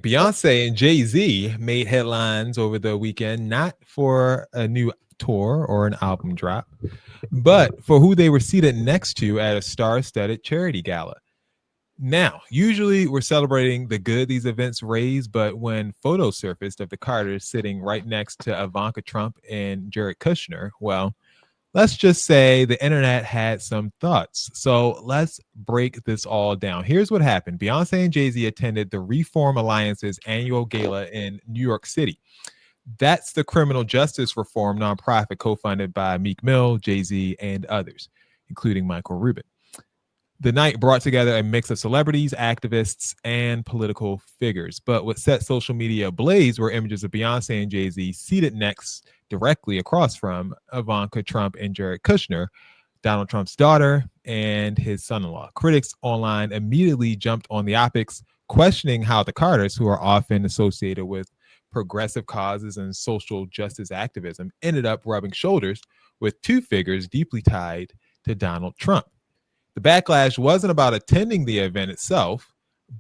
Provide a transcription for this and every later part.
Beyoncé and Jay-Z made headlines over the weekend, not for a new tour or an album drop, but for who they were seated next to at a star-studded charity gala. Now, usually we're celebrating the good these events raise, but when photos surfaced of the Carters sitting right next to Ivanka Trump and Jared Kushner, well, let's just say the internet had some thoughts. So let's break this all down. Here's what happened. Beyonce and Jay-Z attended the Reform Alliance's annual gala in New York City. That's the criminal justice reform nonprofit co-funded by Meek Mill, Jay-Z, and others, including Michael Rubin. The night brought together a mix of celebrities, activists, and political figures. But what set social media ablaze were images of Beyonce and Jay-Z seated next, directly across from Ivanka Trump and Jared Kushner, Donald Trump's daughter, and his son-in-law. Critics online immediately jumped on the optics, questioning how the Carters, who are often associated with progressive causes and social justice activism, ended up rubbing shoulders with two figures deeply tied to Donald Trump. The backlash wasn't about attending the event itself,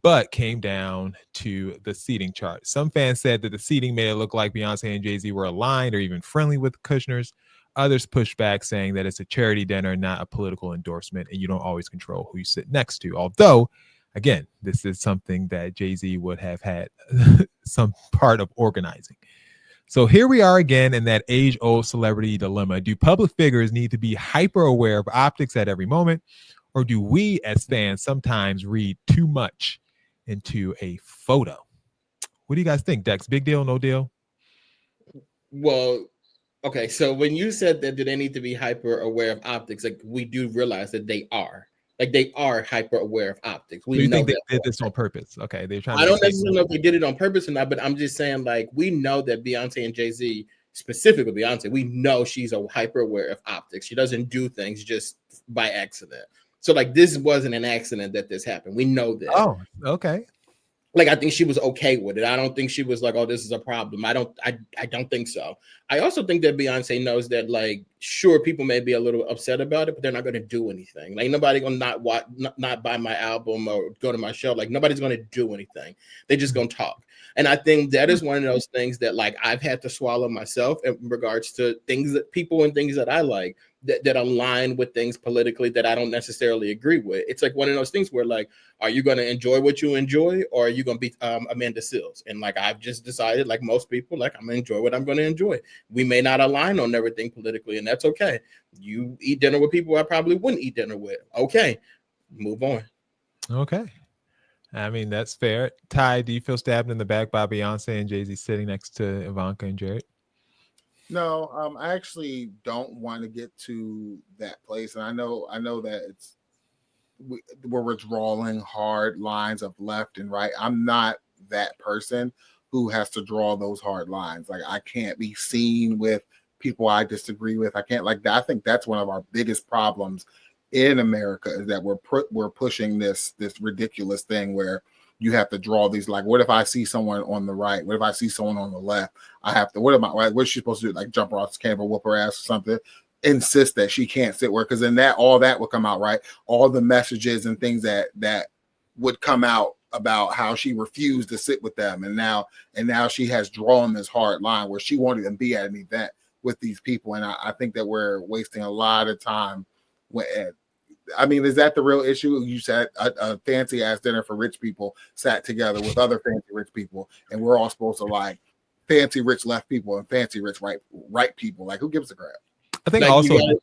but came down to the seating chart. Some fans said that the seating made it look like Beyonce and Jay-Z were aligned or even friendly with Kushners. Others pushed back, saying that it's a charity dinner, not a political endorsement, and you don't always control who you sit next to. Although, again, this is something that Jay-Z would have had some part of organizing. So here we are again in that age-old celebrity dilemma. Do public figures need to be hyper-aware of optics at every moment? Or do we as fans sometimes read too much into a photo? What do you guys think, Dex? Big deal, no deal? Well, okay. So when you said that do they need to be hyper aware of optics, like we do realize that they are. Like they are hyper aware of optics. So We you know think they that. did this on purpose? Okay, they're trying to I be don't hyper. necessarily know if they did it on purpose or not, but I'm just saying, like, we know that Beyonce and Jay-Z, specifically Beyonce, we know she's a hyper aware of optics. She doesn't do things just by accident. So, like, this wasn't an accident that this happened. We know that. Oh, okay. Like, I think she was okay with it. I don't think she was like, oh, this is a problem. I don't think so. I also think that Beyonce knows that, like, sure, people may be a little upset about it, but they're not going to do anything. Like, nobody gonna not watch, not buy my album or go to my show. Like, nobody's going to do anything. They're just going to talk. And I think that is one of those things that, like, I've had to swallow myself in regards to things that people and things that I like that align with things politically that I don't necessarily agree with. It's like one of those things where, like, are you going to enjoy what you enjoy, or are you going to be Amanda Seales? And, like, I've just decided, like most people, like, I'm going to enjoy what I'm going to enjoy. We may not align on everything politically, and that's okay. You eat dinner with people I probably wouldn't eat dinner with. Okay, move on. Okay. I mean, that's fair. Ty, do you feel stabbed in the back by Beyonce and Jay-Z sitting next to Ivanka and Jared? No, I actually don't want to get to that place, and I know that where we're drawing hard lines of left and right. I'm not that person who has to draw those hard lines. Like, I can't be seen with people I disagree with. I can't like that. I think that's one of our biggest problems in America is that we're pushing this ridiculous thing where you have to draw these, like, what if I see someone on the right? What if I see someone on the left? I have to, what am I, right? What's she supposed to do? Like, jump her off the camera, whoop her ass or something? Insist that she can't sit where, because then all that would come out, right? All the messages and things that would come out about how she refused to sit with them, and now she has drawn this hard line where she won't even be at an event with these people. And I think that we're wasting a lot of time. I mean, is that the real issue? You said a fancy ass dinner for rich people sat together with other fancy rich people, and we're all supposed to like fancy rich left people and fancy rich right people. Like, who gives a crap? I think Like, also you gotta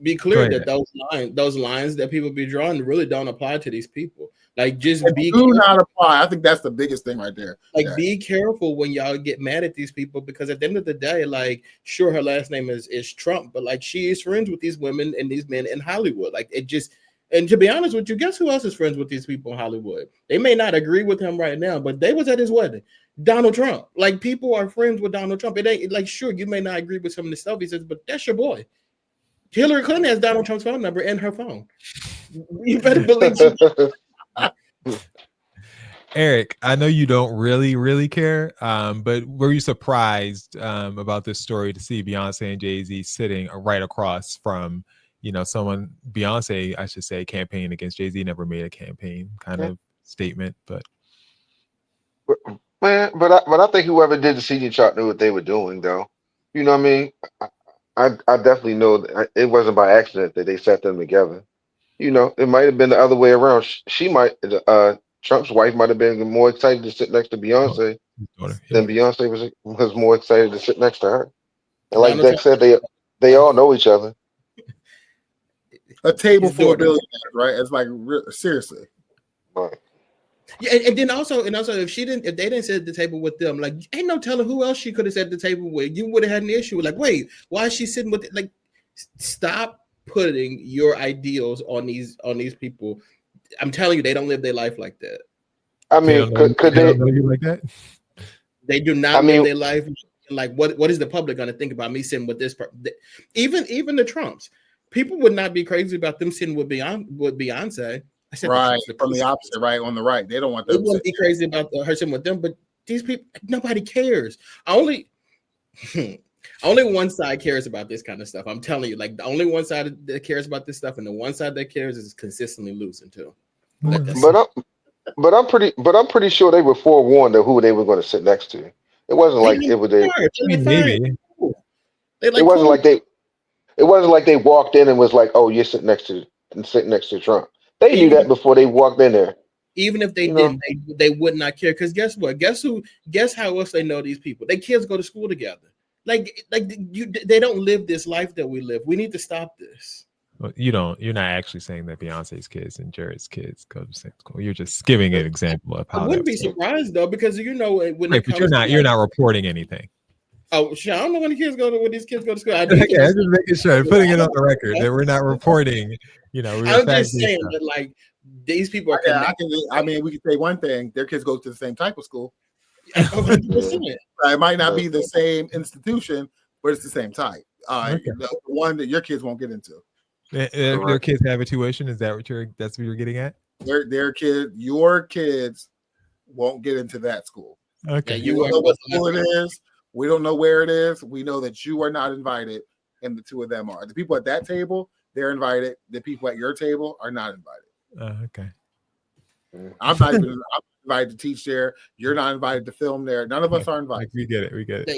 be clear ahead. that those lines that people be drawing really don't apply to these people. Like, just be Do careful. not apply. I think that's the biggest thing right there. Like, Yeah. be careful when y'all get mad at these people, because at the end of the day, like, sure, her last name is Trump, but, like, she is friends with these women and these men in Hollywood. Like, it just, and to be honest with you, guess who else is friends with these people in Hollywood? They may not agree with him right now, but they was at his wedding. Donald Trump. Like, people are friends with Donald Trump. It ain't like, sure, you may not agree with some of the stuff he says, but that's your boy. Hillary Clinton has Donald Trump's phone number in her phone. You better believe she. Eric, I know you don't really care, but were you surprised about this story to see Beyonce and Jay-Z sitting right across from, someone, Beyonce, I should say, campaign against Jay-Z, never made a campaign kind of statement, but. Man, but I think whoever did the seating chart knew what they were doing, though. You know what I mean? I definitely know that it wasn't by accident that they set them together. It might have been the other way around. She might, Trump's wife might have been more excited to sit next to Oh, Beyonce his daughter. Yeah. than Beyonce was more excited to sit next to her. And like Donald Dex Trump said, they all know each other. A table his full of daughter. billionaires, right? It's like seriously. Right. Yeah, and then also if they didn't sit at the table with them, like ain't no telling who else she could have sat at the table with. You would have had an issue. Like, wait, why is she sitting with like stop putting your ideals on these people. I'm telling you, they don't live their life like that. I They mean, don't know. could They they? don't know you like that. They do I not live mean, their life like what is the public going to think about me sitting with this person? Even the Trumps, people would not be crazy about them sitting with Beyonce. I said Right. the From the opposite, right? On the right. They don't want They them wouldn't be crazy about her sitting with them, but these people, nobody cares. Only one side cares about this kind of stuff. I'm telling you, like the only one side that cares about this stuff, and the one side that cares is consistently losing too. Let that but I'm pretty sure they were forewarned of who they were going to sit next to. It wasn't they like didn't it was I mean, maybe. They it like wasn't cool. like they it wasn't like they walked in and was like, oh, you're sitting next to Trump. They knew Even that before they walked in there. even if they You know, didn't, they would not care. Because guess what? Guess who? Guess how else they know these people? Their kids go to school together. They don't live this life that we live. We need to stop this. Well, you're not actually saying that Beyonce's kids and Jared's kids go to the same school. You're just giving an example of I how wouldn't be that's surprised though, because when right. it But comes to you're not reporting anything. oh shit, I don't know when these kids go to school. I do Okay, think I'm just making sure, putting it on the record that we're not reporting. We're I'm fact just saying stuff. that like these people are Yeah, connected. I mean, we could say one thing: their kids go to the same type of school. 100%. It might not be the same institution, but it's the same type. Okay. The one that your kids won't get into. Their kids have a tuition. Is that that's what you're getting at? Your kids won't get into that school. Okay. Yeah, We don't know what school it is. We don't know where it is. We know that you are not invited, and the two of them are. The people at that table, they're invited. The people at your table are not invited. Okay. I'm not even I'm invited to teach there. You're not invited to film there. None of us are invited. We get it. We get it.